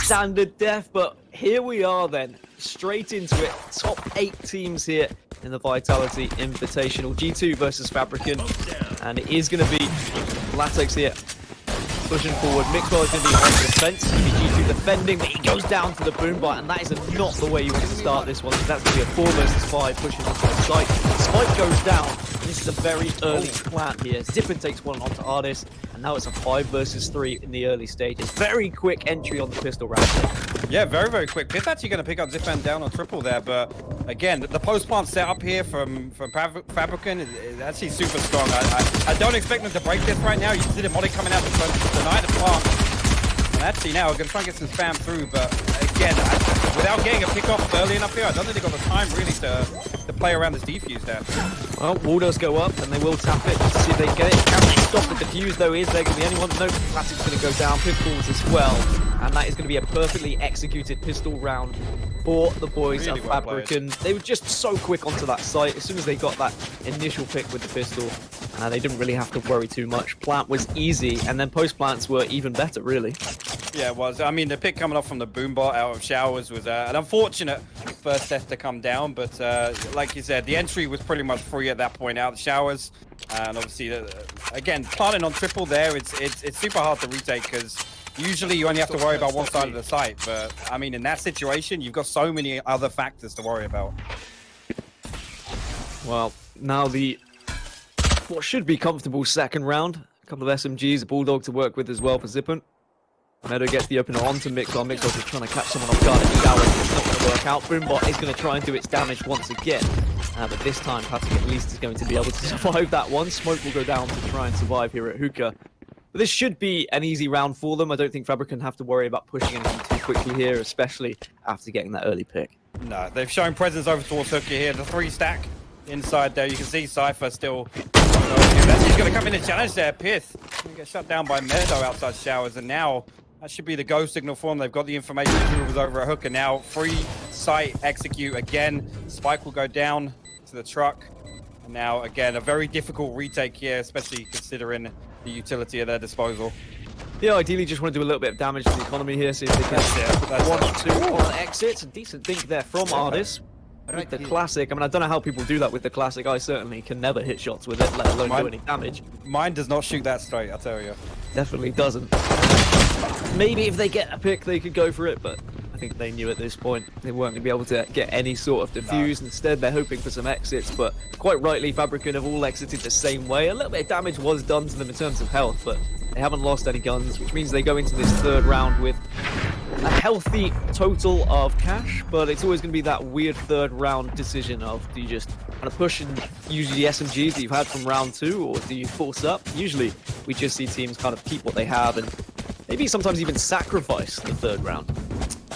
standard death, but here we are then, straight into it. Top 8 teams here in the Vitality Invitational. G2 versus FABRIKEN, and it is going to be Latex here pushing forward. Mixwell is going to be on defense. G2 defending, but he goes down to the boom bite, and that is not the way you want to start this one. That's going to be a 4 versus 5 pushing onto the site. Spike goes down. This is a very early plant here. Zippin takes one onto Ardis, and now it's a 5 versus 3 in the early stages. Very quick entry on the pistol round. Yeah, very, very quick. Pith actually going to pick up Zippin down on triple there, but again, the post-plant setup here from FABRIKEN is actually super strong. I don't expect them to break this right now. You see the Molly coming out to deny the plant. And actually now we're going to try and get some spam through, but again, without getting a pick off early enough here, I don't think they've got the time really to play around this defuse there. Well, wall does go up, and they will tap it to see if they can get it. Can they stop the defuse though? Is there going to be anyone? No, Classic's going to go down. Pith falls as well, and that is going to be a perfectly executed pistol round for the boys of FABRIKEN. They were just so quick onto that site. As soon as they got that initial pick with the pistol, they didn't really have to worry too much. Plant was easy, and then post-plants were even better, really. Yeah, it was. I mean, the pick coming off from the boombot out of showers was an unfortunate first death to come down, but like you said, the entry was pretty much free at that point out of the showers. And obviously, again, planting on triple there, it's super hard to retake because usually you only have to worry about one side of the site. But I mean, in that situation, you've got so many other factors to worry about. Well, now what should be comfortable second round. A couple of SMGs, a Bulldog to work with as well for Zippin. Meadow gets the opener onto Mixwell. Mixwell's just trying to catch someone off guard. It's not going to work out. Boombot is going to try and do its damage once again. But this time, Patrick at least is going to be able to survive that one. Smoke will go down to try and survive here at Hookah. But this should be an easy round for them. I don't think FABRIKEN have to worry about pushing anything too quickly here, especially after getting that early pick. No, they've shown presence over towards Hookah here. The 3 stack inside there. You can see Cypher still. He's going to come in and challenge there. Pith get shut down by Meadow outside showers, and now that should be the go signal for them. They've got the information who was over at Hookah now. Free site execute again. Spike will go down to the truck. And now, again, a very difficult retake here, especially considering the utility at their disposal. Yeah, ideally just want to do a little bit of damage to the economy here. See if they can That's 1-2 on exits. A decent think there from Ardis. With the classic, I mean, I don't know how people do that with the classic. I certainly can never hit shots with it, let alone do any damage. Mine does not shoot that straight, I tell you. Definitely doesn't. Maybe if they get a pick, they could go for it, but I think they knew at this point they weren't going to be able to get any sort of defuse. No. Instead, they're hoping for some exits, but quite rightly, FABRIKEN have all exited the same way. A little bit of damage was done to them in terms of health, but they haven't lost any guns, which means they go into this third round with a healthy total of cash, but it's always going to be that weird third round decision of, do you just kind of push and use the SMGs that you've had from round 2, or do you force up? Usually, we just see teams kind of keep what they have and maybe sometimes even sacrifice the third round.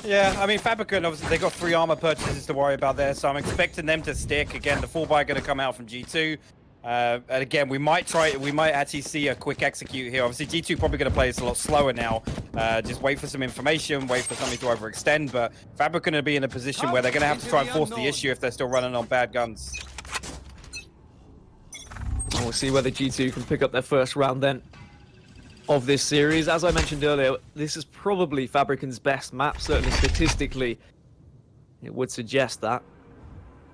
Yeah, I mean, FABRIKEN, obviously, they got 3 armor purchases to worry about there, so I'm expecting them to stick. Again, the 4-buy going to come out from G2. And again, we might actually see a quick execute here. Obviously, G2 probably going to play this a lot slower now. Just wait for some information, wait for something to overextend. But FABRIKEN will be in a position where they're going to have to try and force the issue if they're still running on bad guns. And we'll see whether G2 can pick up their first round then of this series. As I mentioned earlier, this is probably FABRIKEN's best map. Certainly statistically, it would suggest that.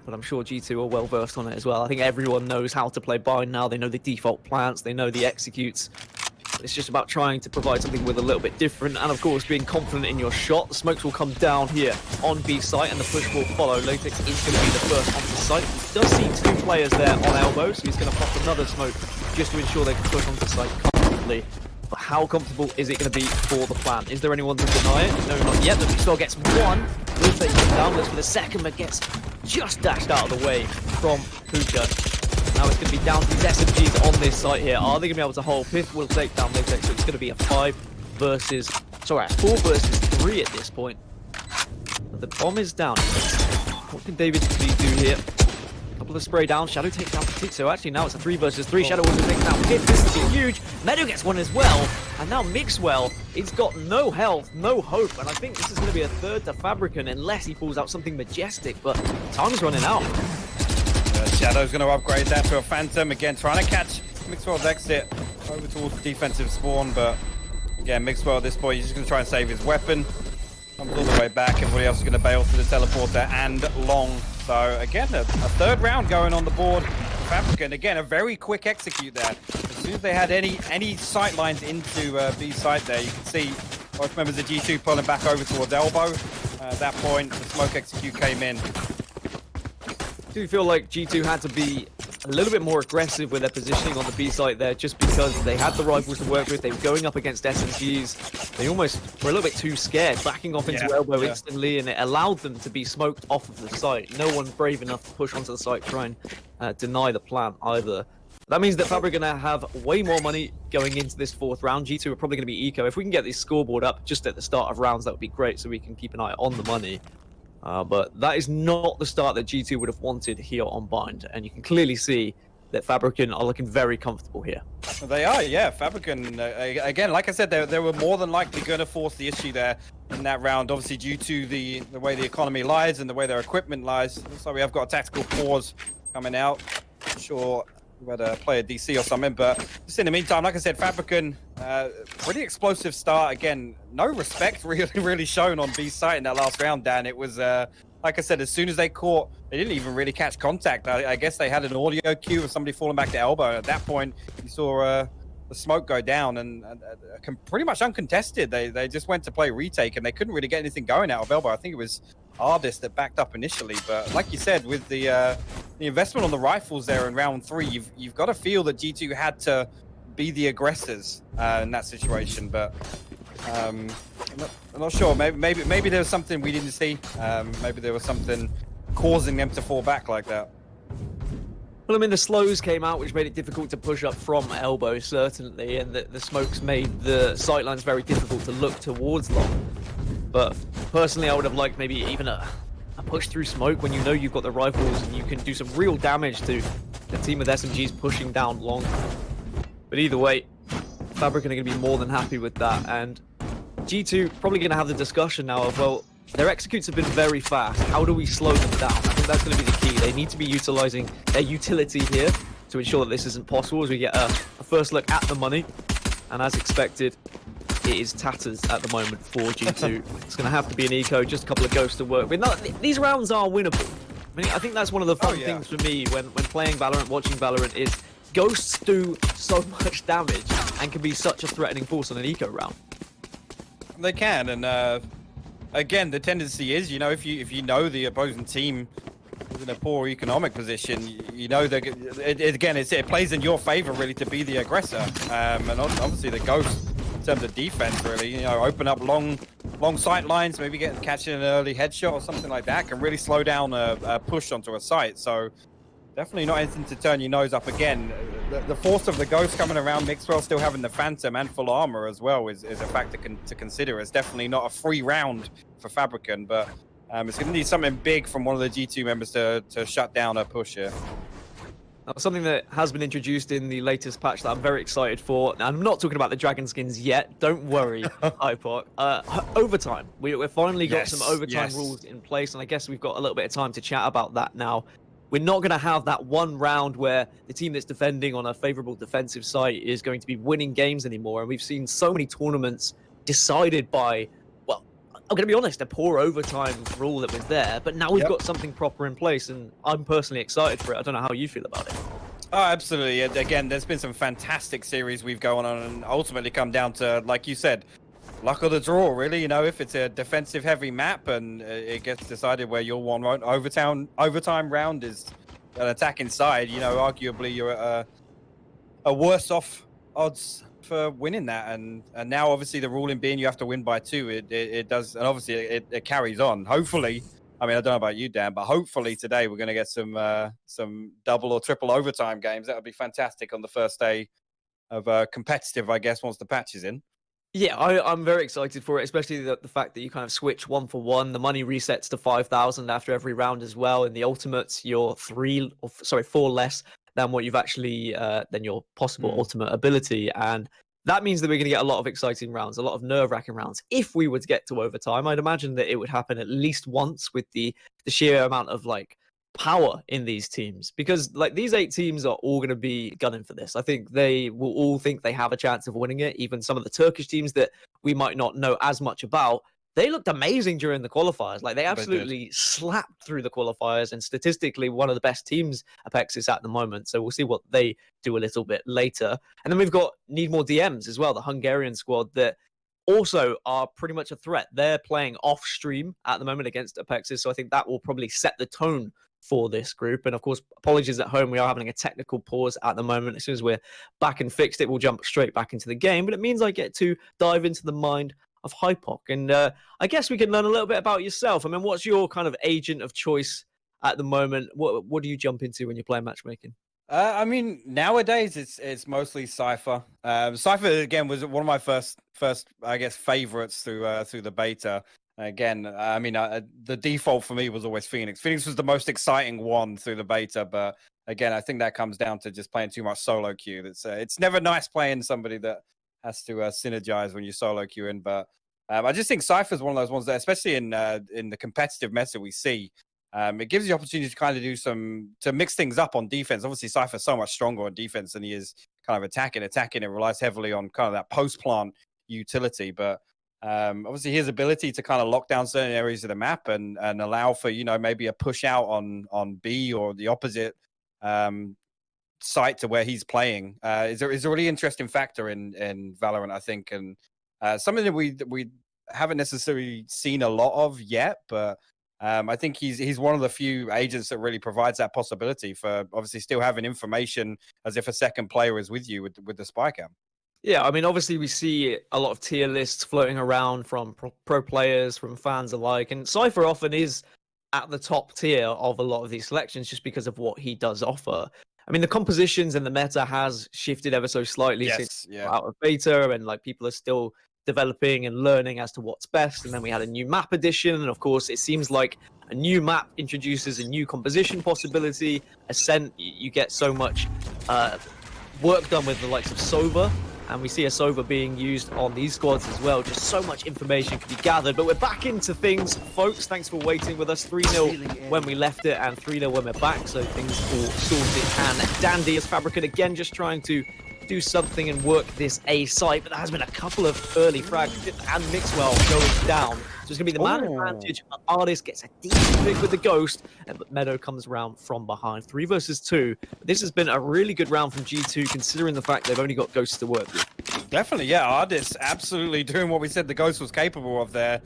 But I'm sure G2 are well versed on it as well. I think everyone knows how to play bind now. They know the default plants, they know the executes. It's just about trying to provide something with a little bit different, and of course being confident in your shot. The smokes will come down here on B site, and the push will follow. Latex is going to be the first onto site. He does see 2 players there on elbow, so he's going to pop another smoke just to ensure they can push onto site comfortably. But how comfortable is it going to be for the plant? Is there anyone to deny it? No, not yet. The Mixwell gets 1. Will take him down. Looks for the second, but gets just dashed out of the way from Hookah. Now it's going to be down to these SMGs on this site here. Are they going to be able to hold? Pith will take down Latex, so it's going to be a 4 versus 3 at this point. But the bomb is down. What can David do here? Couple of spray down. Shadow takes down Petit. So actually now it's a 3 versus 3. Shadow also takes down Pith. This is huge. Meadow gets 1 as well. And now Mixwell, it's got no health, no hope. And I think this is going to be a 3rd to FABRIKEN unless he pulls out something majestic. But time's running out. Shadow's going to upgrade that to a Phantom. Again, trying to catch Mixwell's exit over towards the defensive spawn. But again, Mixwell at this point, he's just going to try and save his weapon. Comes all the way back. Everybody else is going to bail through the teleporter and long. So again, a third round going on the board. FABRIKEN, again, a very quick execute there. As soon as they had any sight lines into B site there, you can see both members of G2 pulling back over towards elbow. At that point, the smoke execute came in. Do you feel like G2 had to be a little bit more aggressive with their positioning on the B site there, just because they had the rifles to work with? They were going up against SMGs. They almost were a little bit too scared, backing off into elbow instantly, and it allowed them to be smoked off of the site. No one brave enough to push onto the site, try and deny the plan either. That means that FABRIKEN are going to have way more money going into this fourth round. G2 are probably going to be eco. If we can get this scoreboard up just at the start of rounds, that would be great, so we can keep an eye on the money. But that is not the start that G2 would have wanted here on Bind, and you can clearly see that FABRIKEN are looking very comfortable here. They are, yeah. FABRIKEN, again, like I said, they were more than likely going to force the issue there in that round, obviously due to the way the economy lies and the way their equipment lies. Looks like we have got a tactical pause coming out. Not sure whether play a DC or something, but just in the meantime, like I said, FABRIKEN, pretty explosive start. Again, no respect really shown on B site in that last round, Dan. It was, like I said, as soon as they caught, they didn't even really catch contact. I guess they had an audio cue of somebody falling back to elbow. And at that point, you saw the smoke go down, and pretty much uncontested. They just went to play retake, and they couldn't really get anything going out of elbow. I think it was Ardis that backed up initially, but like you said, with the investment on the rifles there in round 3, you've got to feel that G2 had to be the aggressors in that situation. But I'm not sure. Maybe there was something we didn't see. Maybe there was something causing them to fall back like that. Well, I mean, the slows came out, which made it difficult to push up from elbow, certainly, and the smokes made the sightlines very difficult to look towards long. But personally, I would have liked maybe even a push through smoke when you know you've got the rifles and you can do some real damage to the team with SMGs pushing down long. But either way, FABRIKEN are going to be more than happy with that, and G2 probably going to have the discussion now of, well, their executes have been very fast. How do we slow them down? I think that's going to be the key. They need to be utilizing their utility here to ensure that this isn't possible, as we get a first look at the money. And as expected, it is tatters at the moment for G2. It's going to have to be an eco, just a couple of ghosts to work with. No, these rounds are winnable. I mean, I think that's one of the fun things for me when playing Valorant, watching Valorant, is ghosts do so much damage and can be such a threatening force on an eco round. They can, and again, the tendency is, you know, if you know the opposing team is in a poor economic position, you know that it plays in your favor really to be the aggressor, and obviously the ghost in terms of defense really, you know, open up long sight lines, maybe catching an early headshot or something like that can really slow down a push onto a site. So definitely not anything to turn your nose up. Again, the force of the ghost coming around, Mixwell still having the Phantom and full armor as well is a factor to consider. It's definitely not a free round for FABRIKEN, but it's going to need something big from one of the G2 members to shut down a push here. Something that has been introduced in the latest patch that I'm very excited for, and I'm not talking about the dragon skins yet, don't worry, hypoc. Overtime. We've finally got some overtime rules in place, and I guess we've got a little bit of time to chat about that now. We're not going to have that one round where the team that's defending on a favorable defensive site is going to be winning games anymore. And we've seen so many tournaments decided by, well, I'm going to be honest, a poor overtime rule that was there. But now we've got something proper in place, and I'm personally excited for it. I don't know how you feel about it. Oh, absolutely. Again, there's been some fantastic series we've gone on, and ultimately come down to, like you said, luck of the draw, really. You know, if it's a defensive heavy map and it gets decided where your one overtime round is an attacking side, you know, arguably you're at a worse off odds for winning that. And now obviously the ruling being you have to win by 2, it does, and obviously it carries on. Hopefully, I mean, I don't know about you, Dan, but hopefully today we're going to get some double or triple overtime games. That would be fantastic on the first day of competitive, I guess, once the patch is in. Yeah, I'm very excited for it, especially the fact that you kind of switch 1 for 1. The money resets to 5,000 after every round as well. In the ultimates, you're 4 less than what you've actually than your possible ultimate ability, and that means that we're going to get a lot of exciting rounds, a lot of nerve-wracking rounds. If we were to get to overtime, I'd imagine that it would happen at least once with the sheer amount of power in these teams, because these 8 teams are all going to be gunning for this. I think they will all think they have a chance of winning it. Even some of the Turkish teams that we might not know as much about, they looked amazing during the qualifiers. Like, they absolutely slapped through the qualifiers, and statistically one of the best teams Apex is at the moment. So we'll see what they do a little bit later. And then we've got Need More DMs as well, the Hungarian squad that also are pretty much a threat. They're playing off stream at the moment against Apexes, so I think that will probably set the tone for this group. And of course, apologies at home, we are having a technical pause at the moment. As soon as we're back and fixed it, we'll jump straight back into the game, but it means I get to dive into the mind of hypoc. And I guess we can learn a little bit about yourself. I mean, what's your kind of agent of choice at the moment? What do you jump into when you're playing matchmaking? I mean, nowadays it's mostly Cypher. Cypher again was one of my first I guess favorites through the beta. Again, I mean, the default for me was always Phoenix. Phoenix was the most exciting one through the beta, but again, I think that comes down to just playing too much solo queue. It's never nice playing somebody that has to synergize when you solo queue in. But I just think Cypher is one of those ones that, especially in the competitive meta we see, it gives you the opportunity to kind of to mix things up on defense. Obviously, Cypher's so much stronger on defense than he is kind of attacking. It relies heavily on kind of that post plant utility, but obviously his ability to kind of lock down certain areas of the map and allow for, you know, maybe a push out on B or the opposite site to where he's playing is a really interesting factor in Valorant, I think, and something that we haven't necessarily seen a lot of yet, but I think he's one of the few agents that really provides that possibility for obviously still having information as if a second player is with you with the spy cam. Yeah, I mean, obviously we see a lot of tier lists floating around from pro players, from fans alike, and Cypher often is at the top tier of a lot of these selections just because of what he does offer. I mean, the compositions and the meta has shifted ever so slightly since out of beta, and like people are still developing and learning as to what's best. And then we had a new map addition, and of course, it seems like a new map introduces a new composition possibility. Ascent, you get so much work done with the likes of Sova. And we see a Sova being used on these squads as well. Just so much information can be gathered. But we're back into things, folks. Thanks for waiting with us. 3-0 when we left it and 3-0 when we're back. So things all sorted and dandy. As FABRIKEN again just trying to do something and work this A site. But there has been a couple of early frags and Mixwell going down. So it's going to be the man advantage. Artist gets a decent pick with the Ghost, but Meadow comes around from behind. 3 versus 2. This has been a really good round from G2, considering the fact they've only got Ghosts to work with. Definitely, yeah. Artist absolutely doing what we said the Ghost was capable of there.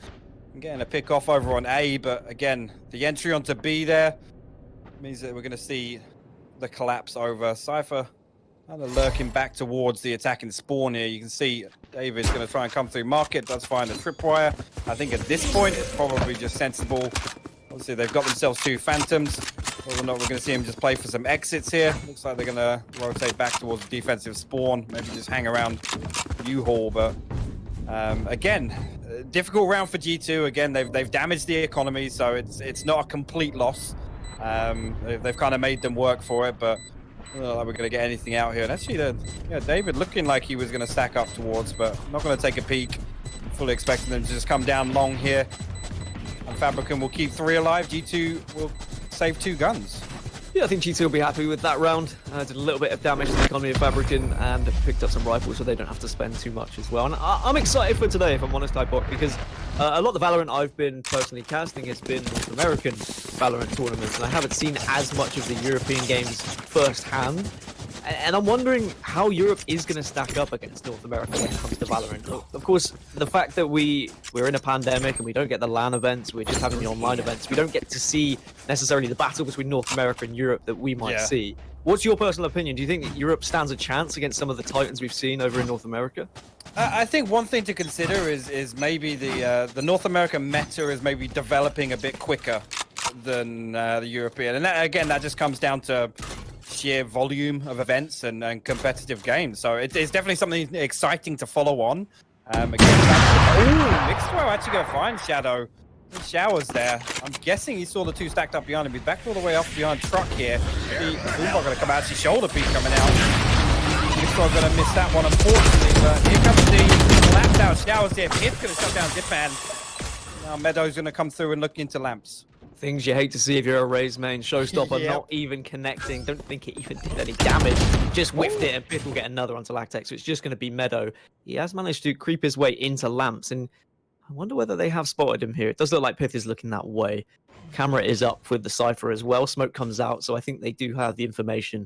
Getting a pick off over on A, but again, the entry onto B there means that we're going to see the collapse over. Cypher kind of lurking back towards the attacking spawn here. You can see David's going to try and come through market. Does find a tripwire. I think at this point, it's probably just sensible. Obviously, they've got themselves 2 Phantoms. Whether or not we're going to see him just play for some exits here. Looks like they're going to rotate back towards the defensive spawn. Maybe just hang around U-Haul. But again, difficult round for G2. Again, they've damaged the economy, so it's not a complete loss. They've kind of made them work for it, but like we're going to get anything out here. And actually, David looking like he was going to stack up towards, but not going to take a peek. Fully expecting them to just come down long here. And FABRIKEN will keep 3 alive. G2 will save 2 guns. Yeah, I think G2 will be happy with that round. Did a little bit of damage to the economy of FABRIKEN and picked up some rifles so they don't have to spend too much as well. And I'm excited for today, if I'm honest, hypoc, because a lot of the Valorant I've been personally casting has been North American Valorant tournaments, and I haven't seen as much of the European games firsthand. And I'm wondering how Europe is going to stack up against North America when it comes to Valorant. Of course, the fact that we're in a pandemic and we don't get the LAN events, we're just having the online events, we don't get to see necessarily the battle between North America and Europe that we might see. What's your personal opinion? Do you think that Europe stands a chance against some of the titans we've seen over in North America? I think one thing to consider is maybe the North American meta is maybe developing a bit quicker than the European. And that, again, that just comes down to sheer volume of events and competitive games. So it's definitely something exciting to follow on. Again, Mixwell actually going to find Shadow. He showers there. I'm guessing he saw the 2 stacked up behind him. He's backed all the way up behind truck here. Boombox going to come out. His shoulder piece coming out. Mixwell going to miss that one, unfortunately. But here comes the lapped out showers here. Pith's going to shut down Zipan. Now Meadow's going to come through and look into lamps. Things you hate to see if you're a Raze main. Showstopper not even connecting. Don't think it even did any damage. Just whiffed it, and Pith will get another onto Lactex. So it's just going to be Meadow. He has managed to creep his way into lamps, and I wonder whether they have spotted him here. It does look like Pith is looking that way. Camera is up with the Cypher as well. Smoke comes out, so I think they do have the information.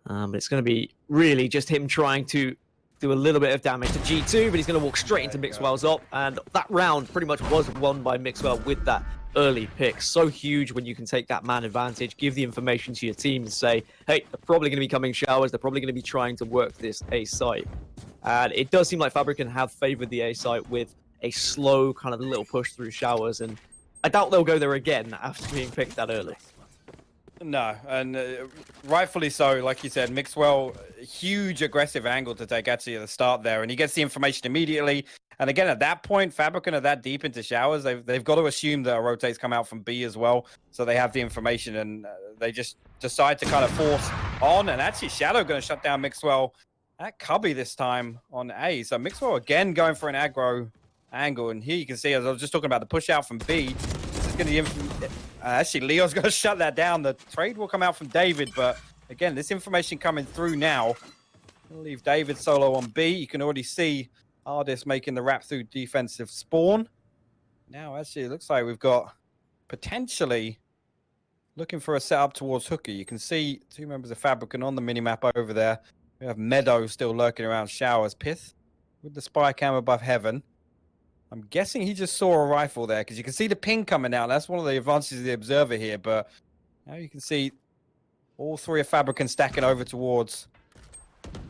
But it's going to be really just him trying to do a little bit of damage to G2, but he's going to walk straight into Mixwell's op. And that round pretty much was won by Mixwell with that early pick. So huge when you can take that man advantage, give the information to your team and say, hey, they're probably going to be coming showers. They're probably going to be trying to work this A site. And it does seem like FABRIKEN have favored the A site with a slow kind of little push through showers. And I doubt they'll go there again after being picked that early. No, and rightfully so. Like you said, Mixwell, huge aggressive angle to take actually at the start there, and he gets the information immediately. And again, at that point, FABRIKEN are that deep into showers, they've got to assume that a rotate's come out from B as well, so they have the information, and they just decide to kind of force on. And actually, Shadow going to shut down Mixwell at Cubby this time on A. So Mixwell again going for an aggro angle, and here you can see, as I was just talking about the push out from B, this is going to actually, Leo's going to shut that down. The trade will come out from David, but again, this information coming through now. We'll leave David solo on B. You can already see Ardis making the wrap through defensive spawn. Now, actually, it looks like we've got potentially looking for a setup towards Hooker. You can see two members of FABRIKEN on the minimap over there. We have Meadow still lurking around showers. Pith with the spy cam above heaven. I'm guessing he just saw a rifle there because you can see the ping coming out. That's one of the advantages of the observer here. But now you can see all three of FABRIKEN stacking over towards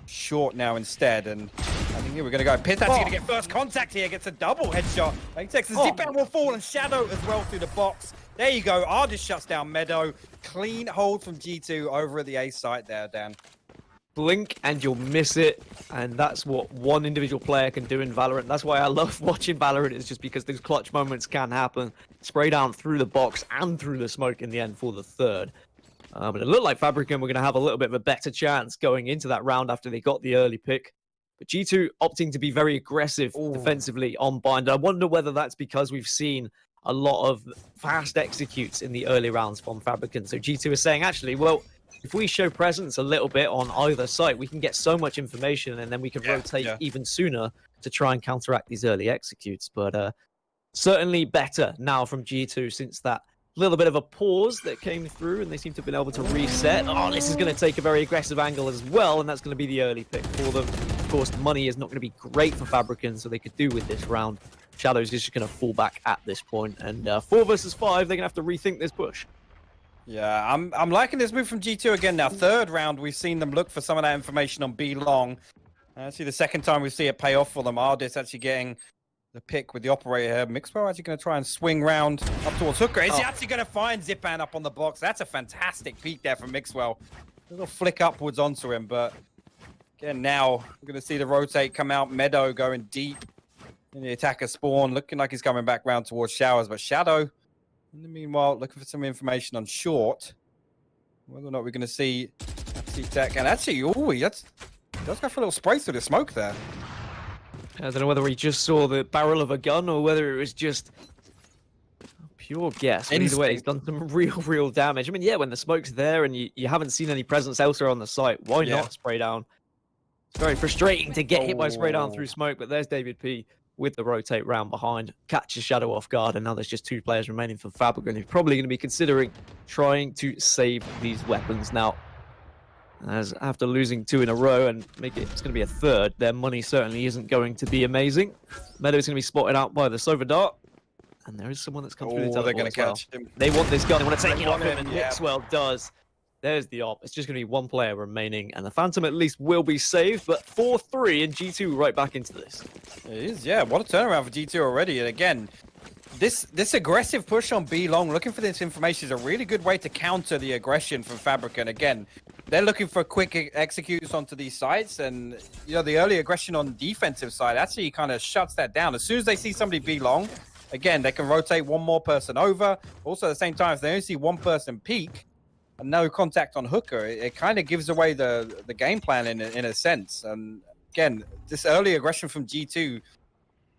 short now instead. And I think here we're going to go. Pith actually going to get first contact here. Gets a double headshot. Latex, the zip out will fall, and Shadow as well through the box. There you go. Ardis shuts down Meadow. Clean hold from G2 over at the A site there, Dan. Blink and you'll miss it, and that's what one individual player can do in Valorant. That's why I love watching Valorant, is just because these clutch moments can happen. Spray down through the box and through the smoke in the end for the third. But it looked like FABRIKEN were going to have a little bit of a better chance going into that round after they got the early pick. But G2 opting to be very aggressive defensively on bind. I wonder whether that's because we've seen a lot of fast executes in the early rounds from FABRIKEN. So G2 is saying, actually, well, if we show presence a little bit on either site, we can get so much information, and then we can rotate even sooner to try and counteract these early executes. But certainly better now from G2 since that little bit of a pause that came through, and they seem to have been able to reset. Oh, this is going to take a very aggressive angle as well, and that's going to be the early pick for them. Of course, money is not going to be great for FABRIKEN, so they could do with this round. Shadow's just going to fall back at this point, and 4 versus 5, they're going to have to rethink this push. Yeah, I'm liking this move from G2 again now. Third round, we've seen them look for some of that information on B long. Actually, the second time we see it pay off for them. Ardis actually getting the pick with the operator here. Mixwell actually going to try and swing round up towards Hooker. Is he actually going to find Zipan up on the box? That's a fantastic peek there from Mixwell. A little flick upwards onto him, but again, now we're going to see the rotate come out. Meadow going deep in the attacker spawn, looking like he's coming back round towards showers, but Shadow, in the meanwhile, looking for some information on short. Whether or not we're going to see Tech. And actually, he does go for a little spray through the smoke there. I don't know whether he just saw the barrel of a gun or whether it was just a pure guess. But either way, he's done some real damage. I mean, yeah, when the smoke's there and you haven't seen any presence elsewhere on the site, why not spray down? It's very frustrating to get hit by spray down through smoke, but there's David P with the rotate round behind, catches Shadow off guard, and now there's just 2 players remaining for FABRIKEN, who's probably going to be considering trying to save these weapons now. As after losing 2 in a row and it's going to be a third, their money certainly isn't going to be amazing. Meadow's going to be spotted out by the Sova Dart, and there is someone that's come through the teleport. They're going to catch him. They want this gun, they want to take it off him, and Mixwell does. There's the op. It's just going to be 1 player remaining, and the Phantom at least will be saved, but 4-3 and G2 right back into this. It is, yeah. What a turnaround for G2 already. And again, this aggressive push on B long, looking for this information is a really good way to counter the aggression from FABRIKEN. Again, they're looking for quick executes onto these sites, and you know, the early aggression on the defensive side actually kind of shuts that down. As soon as they see somebody B long, again, they can rotate 1 more person over. Also, at the same time, if they only see 1 person peek, and no contact on Hooker, it kind of gives away the game plan in a sense. And again, this early aggression from G2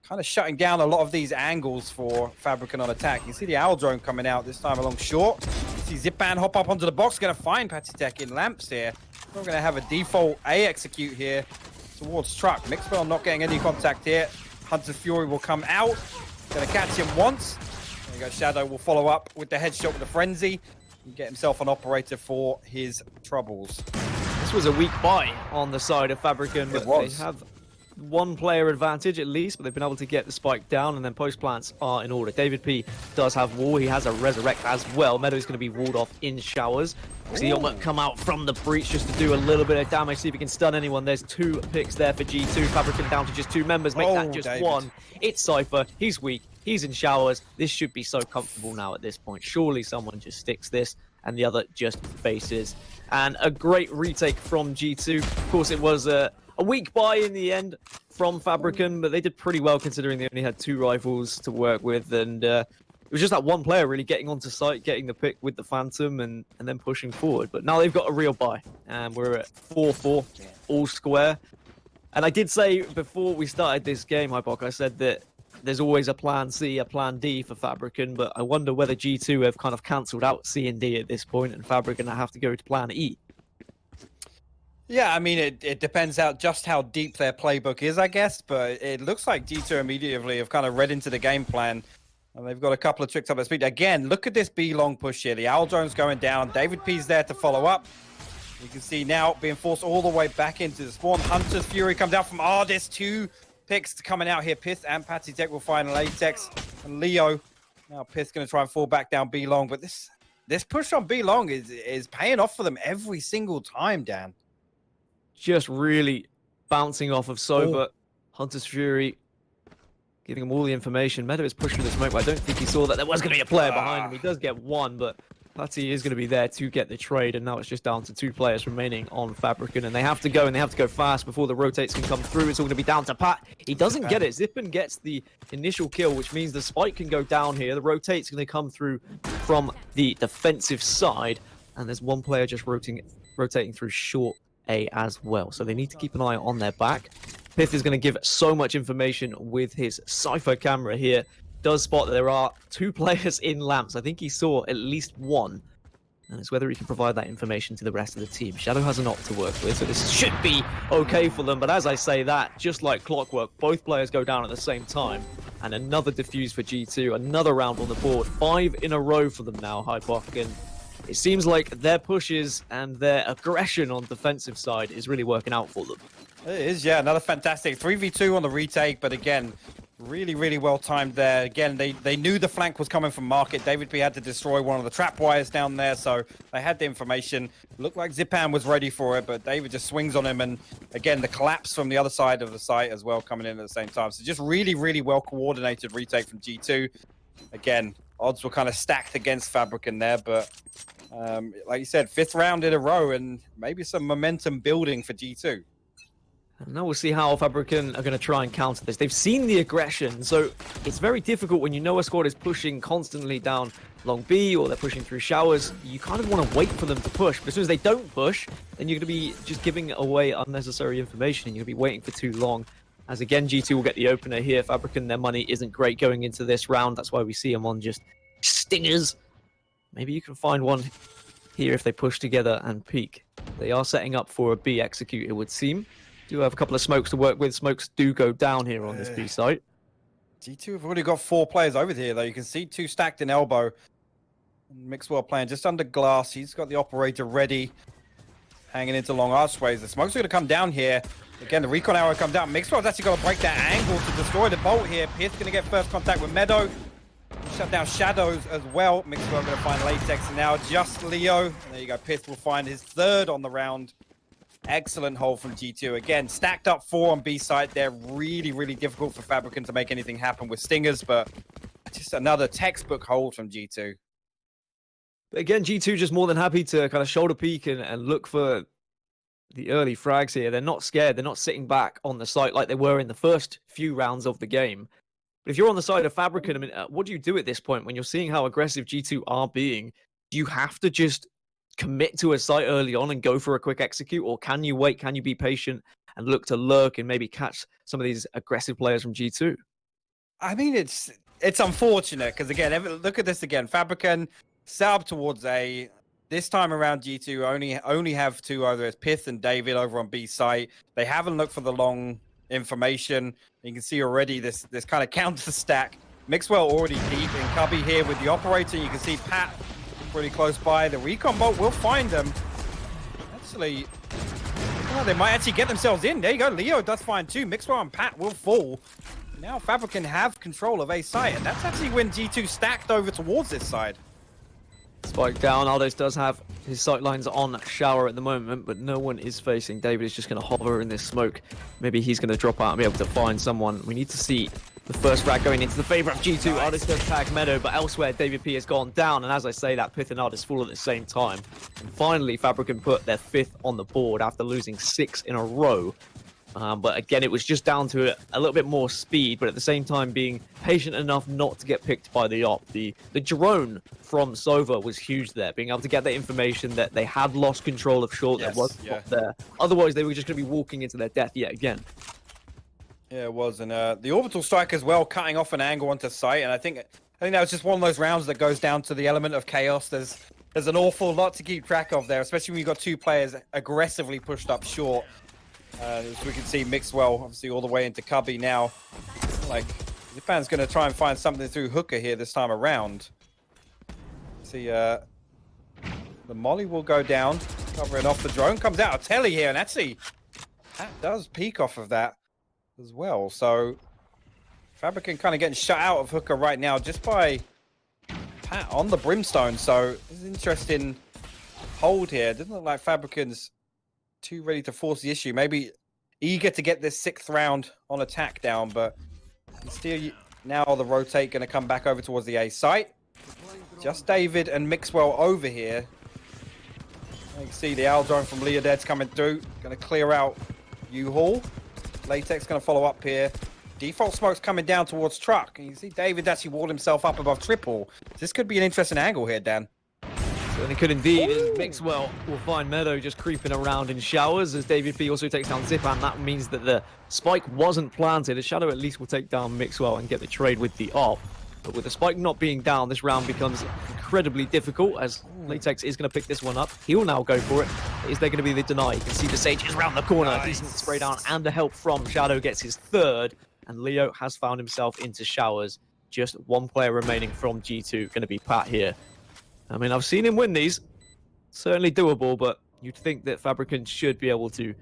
kind of shutting down a lot of these angles for FABRIKEN on attack. You see the Owl drone coming out this time along short. You see Zipan hop up onto the box, going to find Patitech in lamps here. We're going to have a default A execute here towards Truck. Mixwell not getting any contact here. Hunter's Fury will come out. Gonna catch him once. There you go, Shadow will follow up with the headshot with the frenzy and get himself an operator for his troubles. This was a weak buy on the side of FABRIKEN, but they have one player advantage at least, but they've been able to get the spike down, and then post plants are in order. David P does have wall. He has a resurrect as well. Meadow is going to be walled off in showers. See Ultimate come out from the breach just to do a little bit of damage, see if he can stun anyone. There's 2 picks there for G2. FABRIKEN down to just 2 members, make that just David. 1. It's Cypher. He's weak. He's in showers. This should be so comfortable now at this point. Surely someone just sticks this and the other just faces. And a great retake from G2. Of course, it was a weak buy in the end from FABRIKEN, but they did pretty well considering they only had 2 rifles to work with, and it was just that one player really getting onto site, getting the pick with the Phantom, and then pushing forward. But now they've got a real buy, and we're at 4-4, all square. And I did say before we started this game, hypoc, I said that there's always a plan C, a plan D for FABRIKEN, but I wonder whether G2 have kind of cancelled out C and D at this point, and FABRIKEN have to go to plan E. Yeah, I mean, it depends just how deep their playbook is, I guess, but it looks like G2 immediately have kind of read into the game plan, and they've got a couple of tricks up their speed. Again, look at this B long push here. The Owl Drone's going down. David P's there to follow up. You can see now being forced all the way back into the spawn. Hunter's Fury comes out from Ardis. 2 picks coming out here. Pith and Patsy Tech will find Latex and Leo. Now Pith's going to try and fall back down B long, but this push on B long is paying off for them every single time, Dan. Just really bouncing off of Sober. Hunter's Fury giving him all the information. Meadow is pushing the smoke, but I don't think he saw that there was going to be a player behind him. He does get 1, but Patty is going to be there to get the trade, and now it's just down to 2 players remaining on FABRIKEN, and they have to go fast before the rotates can come through. It's all going to be down to Pat. He doesn't get it. Zippin gets the initial kill, which means the spike can go down here. The rotate's going to come through from the defensive side, and there's 1 player just rotating through short A as well, so they need to keep an eye on their back. Pith is going to give so much information with his Cypher camera here. Does spot that there are 2 players in lamps. I think he saw at least 1, and it's whether he can provide that information to the rest of the team. Shadow has an op to work with, so this should be okay for them, but as I say that, just like clockwork, both players go down at the same time, and another defuse for G2, another round on the board. 5 in a row for them now, hypoc, and it seems like their pushes and their aggression on defensive side is really working out for them. It is, yeah. Another fantastic 3v2 on the retake, but again, really, really well timed there. Again, they knew the flank was coming from Market. David P had to destroy one of the trap wires down there, so they had the information. Looked like Zipan was ready for it, but David just swings on him, and again, the collapse from the other side of the site as well coming in at the same time. So just really, really well coordinated retake from G2. Again, odds were kind of stacked against FABRIKEN there, but like you said, 5th round in a row, and maybe some momentum building for G2. And now we'll see how FABRIKEN are going to try and counter this. They've seen the aggression, so it's very difficult when you know a squad is pushing constantly down long B, or they're pushing through showers. You kind of want to wait for them to push, but as soon as they don't push, then you're going to be just giving away unnecessary information, and you're going to be waiting for too long. As again, G2 will get the opener here. FABRIKEN, their money isn't great going into this round. That's why we see them on just stingers. Maybe you can find one here if they push together and peek. They are setting up for a B execute, it would seem. Do have a couple of smokes to work with. Smokes do go down here on this B site. G2 have already got 4 players over here, though. You can see 2 stacked in elbow. Mixwell playing just under glass. He's got the operator ready, hanging into long archways. The smokes are going to come down here. Again, the recon arrow come down. Mixwell's actually got to break that angle to destroy the bolt here. Pierce going to get first contact with Meadow. Shut down Shadows as well. Mixwell going to find Latex, and now just Leo. And there you go. Pierce will find his 3rd on the round. Excellent hold from G2. Again, stacked up 4 on B side. They're really, really difficult for FABRIKEN to make anything happen with stingers, but just another textbook hold from G2. But again, G2 just more than happy to kind of shoulder peek and look for the early frags here. They're not scared. They're not sitting back on the site like they were in the first few rounds of the game. But if you're on the side of FABRIKEN, I mean, what do you do at this point when you're seeing how aggressive G2 are being? Do you have to just commit to a site early on and go for a quick execute, or can you wait? Can you be patient and look to lurk and maybe catch some of these aggressive players from G2? I mean, it's unfortunate because again, look at this again. FABRIKEN set up towards A. This time around, G2 only have 2 over. It's Pith and David over on B site. They haven't looked for the long information. You can see already this kind of counter stack Mixwell already deep in Cubby here with the operator. You can see Pat pretty close by. The recon bolt will find them. Actually, oh, they might actually get themselves in. There you go. Leo does find two. Mixwell and Pat will fall. Now FABRIKEN have control of A site, and that's actually when G2 stacked over towards this side. Spike down. Aldos does have his sight lines on Shower at the moment, but no one is facing. David is just going to hover in this smoke. Maybe he's going to drop out and be able to find someone. We need to see the first frag going into the favor of G2. Nice. Artist does tag Meadow, but elsewhere David P has gone down. And as I say that, Pith and Artist fall at the same time. And finally, FABRIKEN put their 5th on the board after losing 6 in a row. But again, it was just down to a little bit more speed, but at the same time being patient enough not to get picked by the op. The drone from Sova was huge there, being able to get the information that they had lost control of short. Yes, There was not there. Otherwise, they were just going to be walking into their death yet again. Yeah, it was, and the orbital strike as well, cutting off an angle onto site, and I think that was just one of those rounds that goes down to the element of chaos. There's an awful lot to keep track of there, especially when you've got 2 players aggressively pushed up short. As we can see, Mixwell obviously all the way into Cubby now. Like, Japan's going to try and find something through Hooker here this time around. See, the molly will go down, covering off the drone. Comes out a telly here, and actually, that does peek off of that as well. So, FABRIKEN kind of getting shut out of Hooker right now just by Pat on the Brimstone. So, this is an interesting hold here. Doesn't look like FABRIKEN's too ready to force the issue. Maybe eager to get this 6th round on attack down, but still now the rotate going to come back over towards the A site. Just David and Mixwell over here. You can see the owl drone from Leoded's coming through. Going to clear out U-Haul. Latex going to follow up here. Default smoke's coming down towards truck. And you see David actually walled himself up above triple. This could be an interesting angle here, Dan. And it could indeed. And Mixwell will find Meadow just creeping around in showers as David P also takes down Zipan. That means that the spike wasn't planted. A Shadow at least will take down Mixwell and get the trade with the op. But with the spike not being down, this round becomes incredibly difficult as Latex is going to pick this one up. He'll now go for it. Is there going to be the deny? You can see the Sage is around the corner. Nice. Decent spray down and the help from Shadow gets his 3rd. And Leo has found himself into showers. Just 1 player remaining from G2. Going to be Pat here. I mean, I've seen him win these. Certainly doable, but you'd think that FABRIKEN should be able to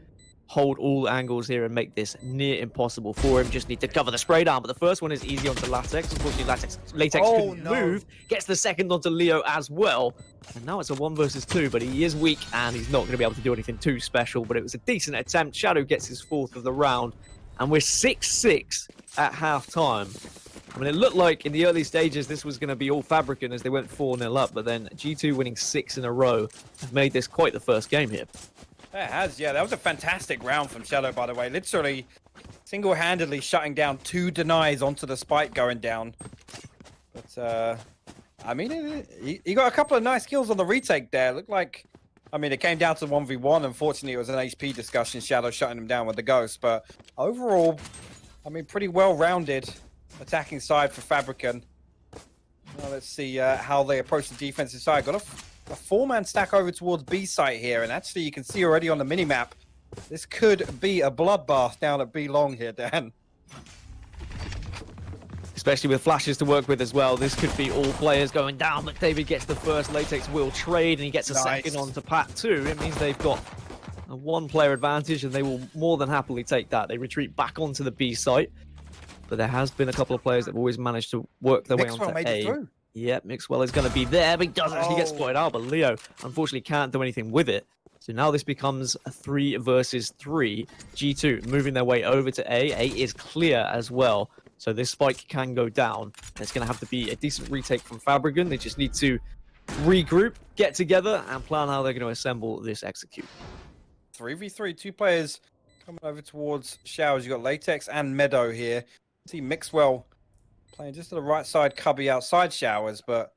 hold all angles here and make this near impossible for him. Just need to cover the spray down, but the first one is easy onto Latex. Unfortunately, Latex couldn't move. Gets the second onto Leo as well. And now it's a 1 versus 2, but he is weak and he's not going to be able to do anything too special, but it was a decent attempt. Shadow gets his 4th of the round, and we're 6-6 at half-time. I mean, it looked like in the early stages this was going to be all FABRIKEN as they went 4-0 up, but then G2 winning 6 in a row have made this quite the first game here. It has, yeah. That was a fantastic round from Shadow, by the way. Literally single-handedly shutting down 2 denies onto the spike going down. But, I mean, he got a couple of nice kills on the retake there. It looked like, I mean, it came down to 1v1. Unfortunately, it was an HP discussion. Shadow shutting him down with the Ghost. But overall, I mean, pretty well-rounded attacking side for FABRIKEN. Now let's see how they approach the defensive side. Got a 4-man stack over towards B site here, and actually you can see already on the minimap, this could be a bloodbath down at B long here, Dan. Especially with flashes to work with as well. This could be all players going down, but David gets the first. Latex will trade, and he gets a second onto Pat too. It means they've got a 1-player advantage, and they will more than happily take that. They retreat back onto the B site. But there has been a couple of players that have always managed to work their way onto A. Yep, Mixwell is going to be there, but he does actually get spotted out. But Leo, unfortunately, can't do anything with it. So now this becomes a 3 versus 3. G2 moving their way over to A. A is clear as well. So this spike can go down. It's going to have to be a decent retake from FABRIKEN. They just need to regroup, get together, and plan how they're going to assemble this execute. 3v3, 2 players coming over towards Showers. You've got Latex and Meadow here. See Mixwell playing just to the right side, Cubby outside Showers, but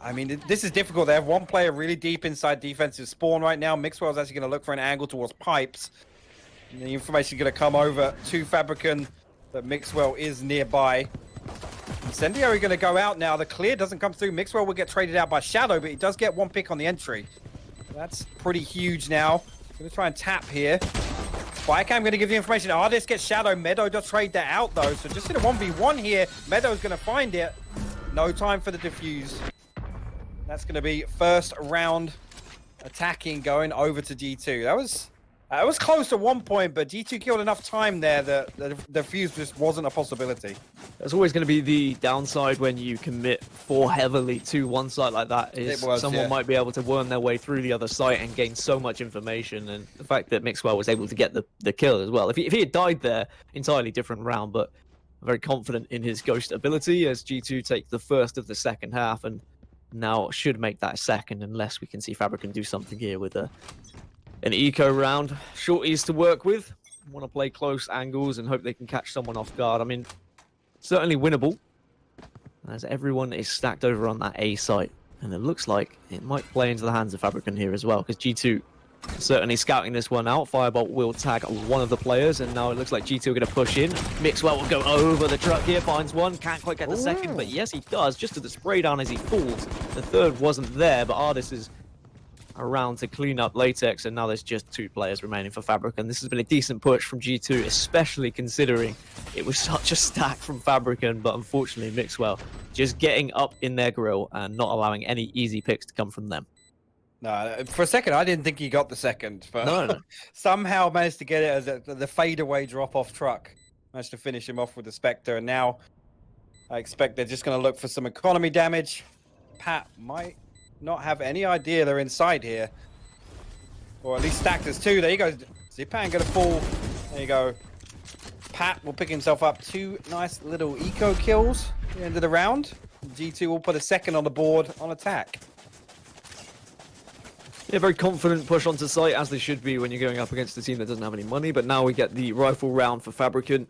I mean, this is difficult. They have 1 player really deep inside defensive spawn right now. Mixwell's actually going to look for an angle towards pipes. And the information is going to come over to FABRIKEN that Mixwell is nearby. Incendiary going to go out now. The clear doesn't come through. Mixwell will get traded out by Shadow, but he does get 1 pick on the entry. That's pretty huge now. Going to try and tap here. Spycam going to give the information. Artist gets Shadow. Meadow does trade that out, though. So just in a 1v1 here. Meadow's going to find it. No time for the defuse. That's going to be first round attacking going over to G2. That was close at one point, but G2 killed enough time there that the fuse just wasn't a possibility. There's always going to be the downside when you commit for heavily to one site like that. Is someone might be able to worm their way through the other site and gain so much information. And the fact that Mixwell was able to get the kill as well. If he had died there, entirely different round, but I'm very confident in his ghost ability as G2 take the first of the second half and now should make that second unless we can see FABRIKEN do something here with an eco round. Shorties to work with. Want to play close angles and hope they can catch someone off guard. I mean, certainly winnable as everyone is stacked over on that A site. And it looks like it might play into the hands of FABRIKEN here as well because G2 certainly scouting this one out. Firebolt will tag one of the players and now it looks like G2 are going to push in. Mixwell will go over the truck here, finds one. Can't quite get the second, but yes, he does. Just to the spray down as he falls. The third wasn't there, but Artis is around to clean up Latex, and now there's just 2 players remaining for FABRIKEN. This has been a decent push from G2, especially considering it was such a stack from FABRIKEN, but unfortunately Mixwell just getting up in their grill and not allowing any easy picks to come from them. No, for a second I didn't think he got the second, but no. somehow managed to get it as the fadeaway drop-off truck. Managed to finish him off with the Spectre, and now I expect they're just going to look for some economy damage. Pat might not have any idea they're inside here, or at least stacked as 2. There you go. Zipan gonna fall. There you go. Pat will pick himself up 2 nice little eco kills at the end of the round. G2 will put a second on the board on attack. Yeah, very confident push onto site, as they should be when you're going up against a team that doesn't have any money. But now we get the rifle round for FABRIKEN,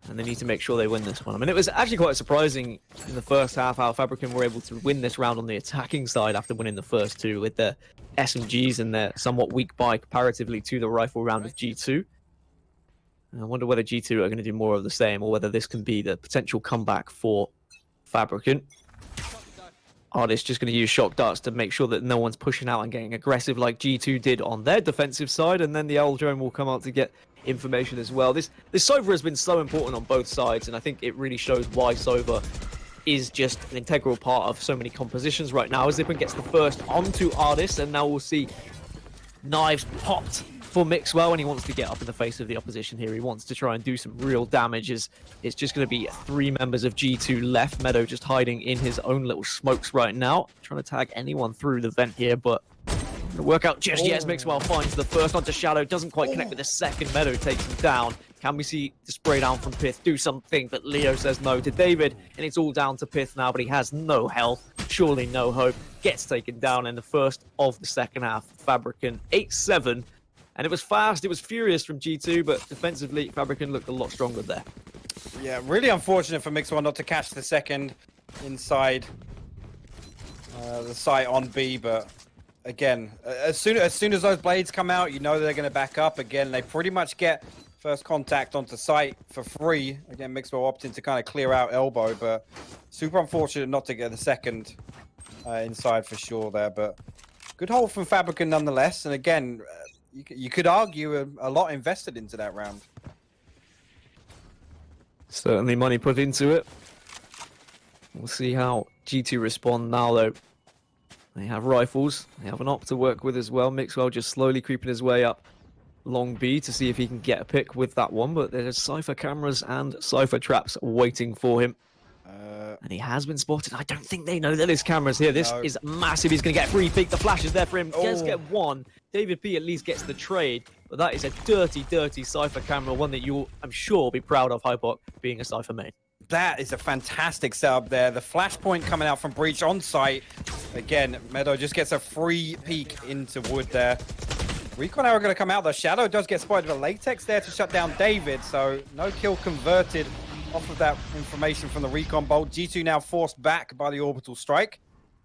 and they need to make sure they win this one. I mean, it was actually quite surprising in the first half how FABRIKEN were able to win this round on the attacking side after winning the first 2 with their SMGs and their somewhat weak buy comparatively to the rifle round of G2. And I wonder whether G2 are going to do more of the same or whether this can be the potential comeback for FABRIKEN. Artist just going to use shock darts to make sure that no one's pushing out and getting aggressive like G2 did on their defensive side, and then the Owl Drone will come out to get information as well. This Sova has been so important on both sides, and I think it really shows why Sova is just an integral part of so many compositions right now. As Zipan gets the first onto Artist, and now we'll see knives popped for Mixwell, and he wants to get up in the face of the opposition here. He wants to try and do some real damage. It's just going to be 3 members of G2 left. Meadow just hiding in his own little smokes right now, trying to tag anyone through the vent here, but going to work out just yet as Mixwell finds the first onto Shadow. Doesn't quite connect with the second. Meadow takes him down. Can we see the spray down from Pith do something? But Leo says no to David, and it's all down to Pith now, but he has no health. Surely no hope. Gets taken down in the first of the second half. FABRIKEN 8-7. And it was fast, it was furious from G2, but defensively, FABRIKEN looked a lot stronger there. Yeah, really unfortunate for Mixwell not to catch the second inside the site on B, but again, as soon as those blades come out, you know they're going to back up. Again, they pretty much get first contact onto site for free. Again, Mixwell opting to kind of clear out elbow, but super unfortunate not to get the second inside for sure there. But good hold from FABRIKEN nonetheless, and again, you could argue a lot invested into that round. Certainly money put into it. We'll see how G2 respond now, though. They have rifles. They have an op to work with as well. Mixwell just slowly creeping his way up long B to see if he can get a pick with that one. But there's Cypher cameras and Cypher traps waiting for him. And he has been spotted. I don't think they know that there's cameras here. This is massive. He's going to get a free pick. The flash is there for him. Does get one. David P at least gets the trade. But that is a dirty, dirty Cypher camera. One that you'll, I'm sure, be proud of, hypoc, being a Cypher main. That is a fantastic setup there. The flashpoint coming out from Breach on site. Again, Meadow just gets a free peek into wood there. Recon arrow going to come out. The Shadow does get spotted, but Latex there to shut down David. So no kill converted off of that information from the recon bolt. G2 now forced back by the orbital strike.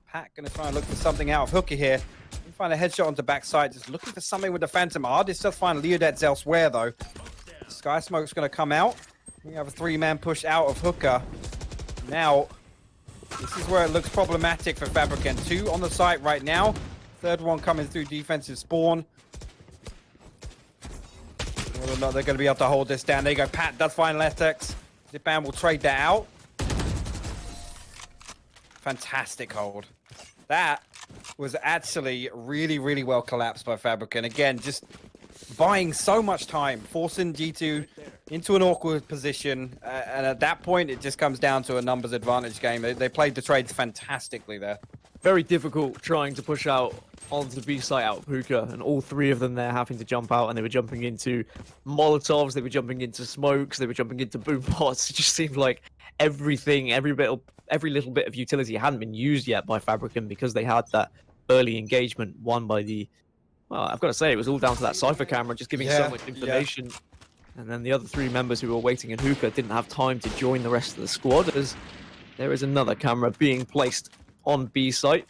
Pat going to try and look for something out of Hooker here. We find a headshot onto backside. Just looking for something with the Phantom. Artist does find Leodets elsewhere though. Sky Smoke's going to come out. We have a 3-man push out of Hooker. Now, this is where it looks problematic for FABRIKEN. 2 on the site right now. Third one coming through defensive spawn. Whether or not they're going to be able to hold this down. There you go. Pat does find Letex. Zipan will trade that out. Fantastic hold. That was actually really, really well collapsed by FABRIKEN. Again, just buying so much time, forcing G2 into an awkward position. And at that point, it just comes down to a numbers advantage game. They played the trades fantastically there. Very difficult trying to push out onto the B site out of Hookah, and all three of them there having to jump out, and they were jumping into Molotovs, they were jumping into smokes, they were jumping into boom pots. It just seemed like everything, every little bit of utility hadn't been used yet by FABRIKEN because they had that early engagement won by the, well, I've got to say, it was all down to that Cypher camera just giving so much information. And then the other three members who were waiting in Hookah didn't have time to join the rest of the squad, as there is another camera being placed on B site.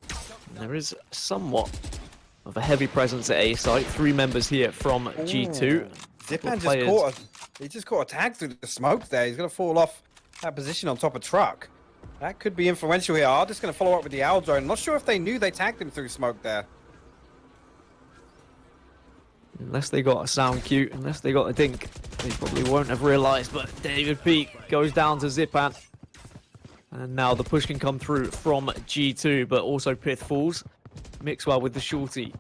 And there is somewhat of a heavy presence at A site. 3 members here from G2. Zipan just caught a tag through the smoke there. He's going to fall off that position on top of truck. That could be influential here. Ardis going to follow up with the owl drone. I'm not sure if they knew they tagged him through smoke there. Unless they got a sound cue, unless they got a dink, they probably won't have realized. But David Peak goes down to Zipan. And now the push can come through from G2, but also Pith falls. Mixwell with the shorty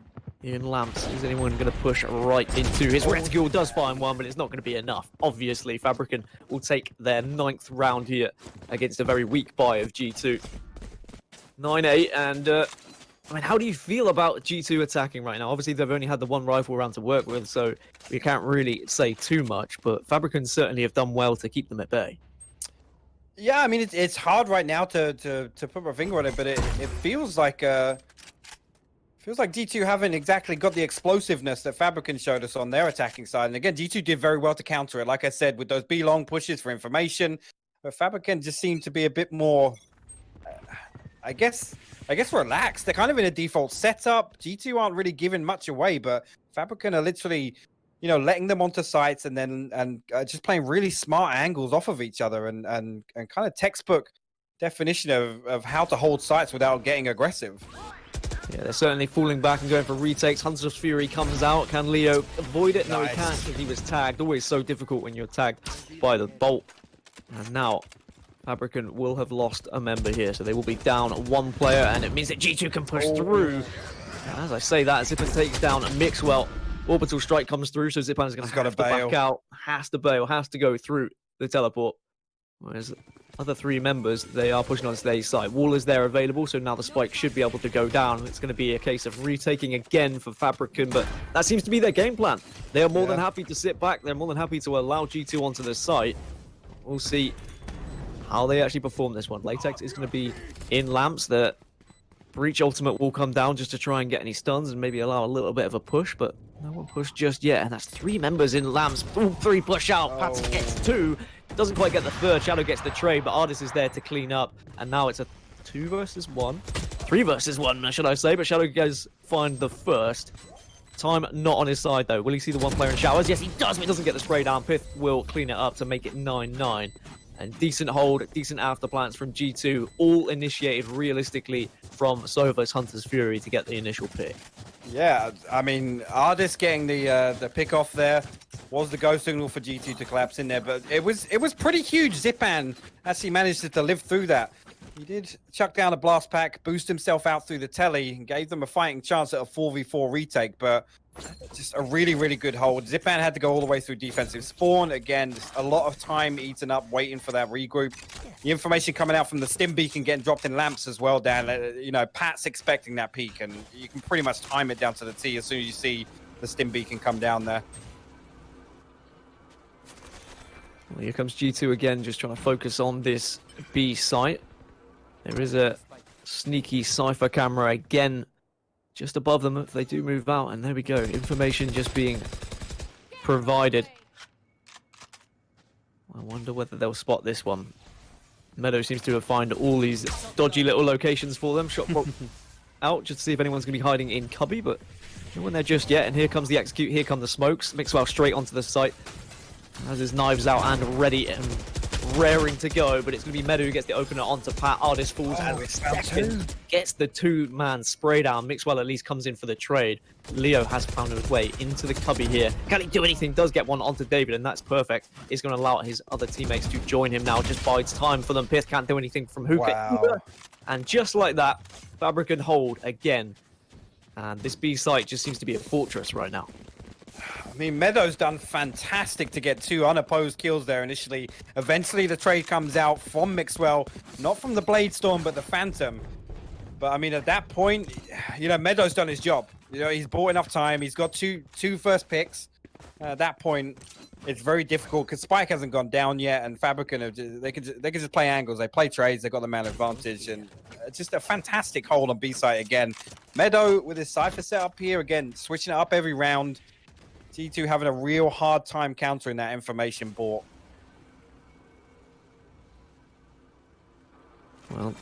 in Lamps. Is anyone going to push right into his reticule? Does find one, but it's not going to be enough. Obviously, FABRIKEN will take their 9th round here against a very weak buy of G2. 9-8, and I mean, how do you feel about G2 attacking right now? Obviously, they've only had the 1 rifle round to work with, so we can't really say too much, but FABRIKEN certainly have done well to keep them at bay. Yeah, I mean, it's hard right now to put my finger on it, but it feels like G2 haven't exactly got the explosiveness that FABRIKEN showed us on their attacking side. And again, G2 did very well to counter it, like I said, with those B-long pushes for information. But FABRIKEN just seemed to be a bit more, I guess relaxed. They're kind of in a default setup. G2 aren't really giving much away, but FABRIKEN are literally, you know, letting them onto sites and then just playing really smart angles off of each other and kind of textbook definition of how to hold sites without getting aggressive. Yeah, they're certainly falling back and going for retakes. Hunter's Fury comes out. Can Leo avoid it? No, he can't because he was tagged. Always so difficult when you're tagged by the bolt. And now FABRIKEN will have lost a member here, so they will be down 1 player, and it means that G2 can push through. And as I say that, Zipan takes down Mixwell. Orbital strike comes through, so Zipan is going to have to back out. Has to bail, has to go through the teleport. Whereas other 3 members, they are pushing on their side. Wall is there available, so now the spike should be able to go down. It's going to be a case of retaking again for FABRIKEN, but that seems to be their game plan. They are more than happy to sit back. They're more than happy to allow G2 onto the site. We'll see how they actually perform this one. Latex is going to be in Lamps. The Breach ultimate will come down just to try and get any stuns and maybe allow a little bit of a push, but no one pushed just yet. And that's 3 members in Lamps. All 3 push out. Pats gets 2. Doesn't quite get the 3rd. Shadow gets the trade, but Ardis is there to clean up. And now it's a 2 versus 1. 3 versus 1, should I say. But Shadow does find the 1st. Time not on his side, though. Will he see the 1 player in showers? Yes, he does, but he doesn't get the spray down. Pith will clean it up to make it 9-9. And decent hold, decent after plans from G2, all initiated realistically from Sova's Hunter's Fury to get the initial pick. Yeah, I mean, Ardis getting the pick off there was the go signal for G2 to collapse in there, but it was pretty huge. Zipan actually managed to live through that. He did chuck down a blast pack, boost himself out through the telly, and gave them a fighting chance at a 4v4 retake, but just a really, really good hold. Zipan had to go all the way through defensive spawn. Again, just a lot of time eaten up waiting for that regroup. The information coming out from the stim beacon getting dropped in Lamps as well, Dan. You know, Pat's expecting that peak, and you can pretty much time it down to the T as soon as you see the stim beacon come down there. Well, here comes G2 again, just trying to focus on this B site. There is a sneaky Cypher camera again just above them if they do move out, and there we go. Information just being provided. I wonder whether they'll spot this one. Meadow seems to have found all these dodgy little locations for them. Shot out just to see if anyone's going to be hiding in cubby, but no one there just yet. And here comes the execute, here come the smokes. Mixwell straight onto the site. Has his knives out and ready, and raring to go, but it's going to be Meadow who gets the opener onto Pat. Artist falls, and second gets the two-man spray down. Mixwell at least comes in for the trade. Leo has found his way into the cubby here. Can he do anything? Does get one onto David, and that's perfect. It's going to allow his other teammates to join him now. Just bides time for them. Pith can't do anything from Hookah. Wow. And just like that, FABRIKEN hold again. And this B site just seems to be a fortress right now. I mean, Meadow's done fantastic to get 2 unopposed kills there initially. Eventually, the trade comes out from Mixwell, not from the Bladestorm, but the Phantom. But I mean, at that point, you know, Meadow's done his job. You know, he's bought enough time. He's got two first picks. At that point, it's very difficult because Spike hasn't gone down yet, and FABRIKEN they can just play angles. They play trades. They got the man advantage, and just a fantastic hold on B site again. Meadow with his Cypher setup here again, switching it up every round. G2 having a real hard time countering that information bought. Well,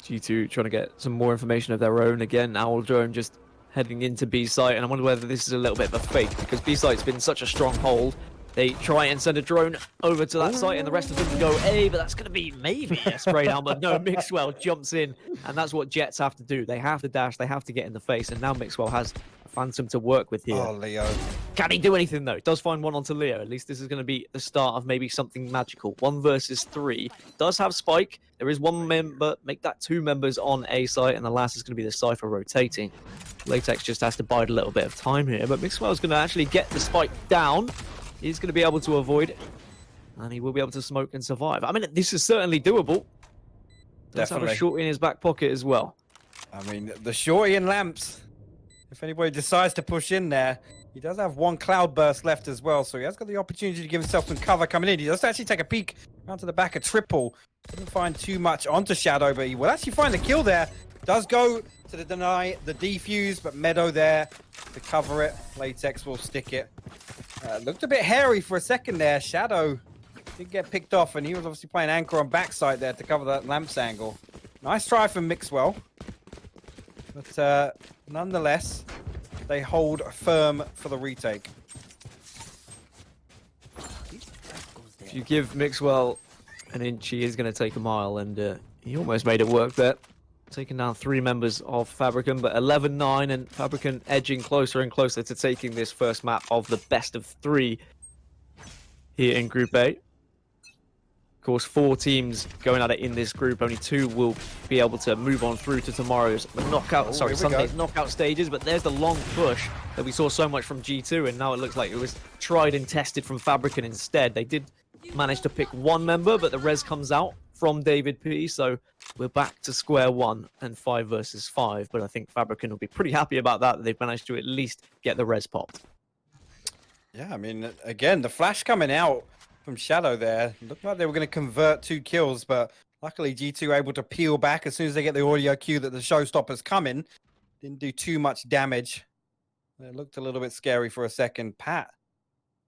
G2 trying to get some more information of their own again. Owl Drone just heading into B site, and I wonder whether this is a little bit of a fake because B site's been such a strong hold. They try and send a drone over to that site, and the rest of them go A, but that's going to be maybe a spray down. But no, Mixwell jumps in, and that's what Jets have to do. They have to dash, they have to get in the face, and now Mixwell has a Phantom to work with here. Oh, Leo. Can he do anything, though? Does find one onto Leo. At least this is going to be the start of maybe something magical. 1 versus 3. Does have Spike. There is 1 member. Make that 2 members on A site, and the last is going to be the Cypher rotating. Latex just has to bide a little bit of time here, but Mixwell's going to actually get the Spike down. He's going to be able to avoid it, and he will be able to smoke and survive. I mean, this is certainly doable. Does have a short in his back pocket as well. I mean, the shorty and lamps. If anybody decides to push in there, he does have 1 cloudburst left as well, so he has got the opportunity to give himself some cover coming in. He does actually take a peek around to the back of triple. Doesn't find too much onto Shadow, but he will actually find the kill there. Does go to the deny the defuse, but Meadow there to cover it. Latex will stick it. Looked a bit hairy for a second there. Shadow did get picked off, and he was obviously playing anchor on backside there to cover that lamps angle. Nice try from Mixwell. But nonetheless, they hold firm for the retake. If you give Mixwell an inch, he is going to take a mile, and he almost made it work there. Taking down 3 members of FABRIKEN, but 11-9, and FABRIKEN edging closer and closer to taking this first map of the best of 3 here in Group A. Of course, 4 teams going at it in this group. Only 2 will be able to move on through to tomorrow's Sunday's knockout stages. But there's the long push that we saw so much from G2, and now it looks like it was tried and tested from FABRIKEN instead. They did manage to pick 1 member, but the res comes out from David P, so we're back to square 1 and 5 versus 5. But I think FABRIKEN will be pretty happy about that they've managed to at least get the res popped. Yeah, I mean, again, the flash coming out from Shadow there. Looked like they were going to convert 2 kills, but luckily G2 able to peel back as soon as they get the audio cue that the showstopper's coming. Didn't do too much damage. It looked a little bit scary for a second. Pat.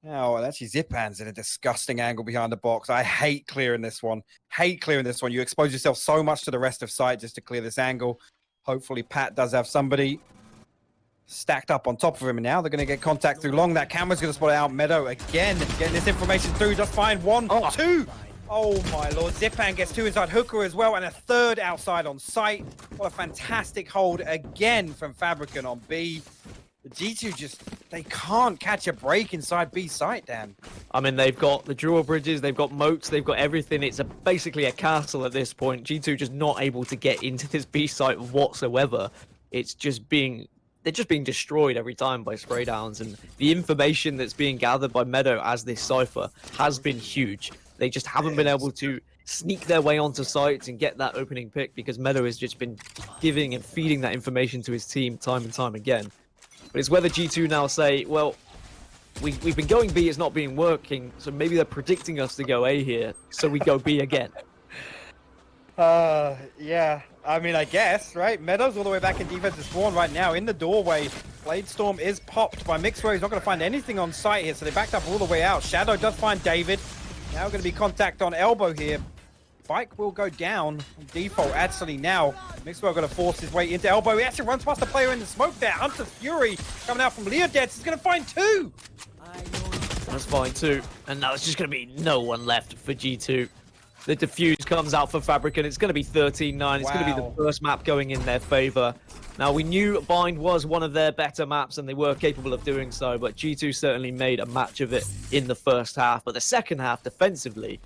Now, actually, Zipan's in a disgusting angle behind the box. I hate clearing this one. Hate clearing this one. You expose yourself so much to the rest of site just to clear this angle. Hopefully, Pat does have somebody stacked up on top of him. And now they're going to get contact through long. That camera's going to spot out Meadow again. Getting this information through. Just find 1, 2. Oh, my Lord. Zipan gets 2 inside Hooker as well. And a 3rd outside on site. What a fantastic hold again from FABRIKEN on B. The G2 just, they can't catch a break inside B site, Dan. I mean, they've got the drawbridges, they've got moats, they've got everything. It's basically a castle at this point. G2 just not able to get into this B site whatsoever. It's just they're just being destroyed every time by spray downs. And the information that's being gathered by Meadow as this Cypher has been huge. They just haven't been able to sneak their way onto sites and get that opening pick because Meadow has just been giving and feeding that information to his team time and time again. But it's whether G2 now say, well, we've been going B, it's not been working, so maybe they're predicting us to go A here, so we go B again. Yeah. I mean, I guess, right? Meadows all the way back in defensive spawn right now in the doorway. Bladestorm is popped by Mixwell. He's not going to find anything on site here, so they backed up all the way out. Shadow does find David. Now going to be contact on elbow here. Bike will go down on default actually now. Mixwell going to force his way into elbow. He actually runs past the player in the smoke there. Hunter's Fury coming out from Leodets. He's going to find 2. That's fine too. And now it's just going to be no one left for G2. The defuse comes out for FABRIKEN. It's going to be 13-9. It's going to be the first map going in their favor. Now, we knew Bind was one of their better maps, and they were capable of doing so, but G2 certainly made a match of it in the first half. But the second half, defensively,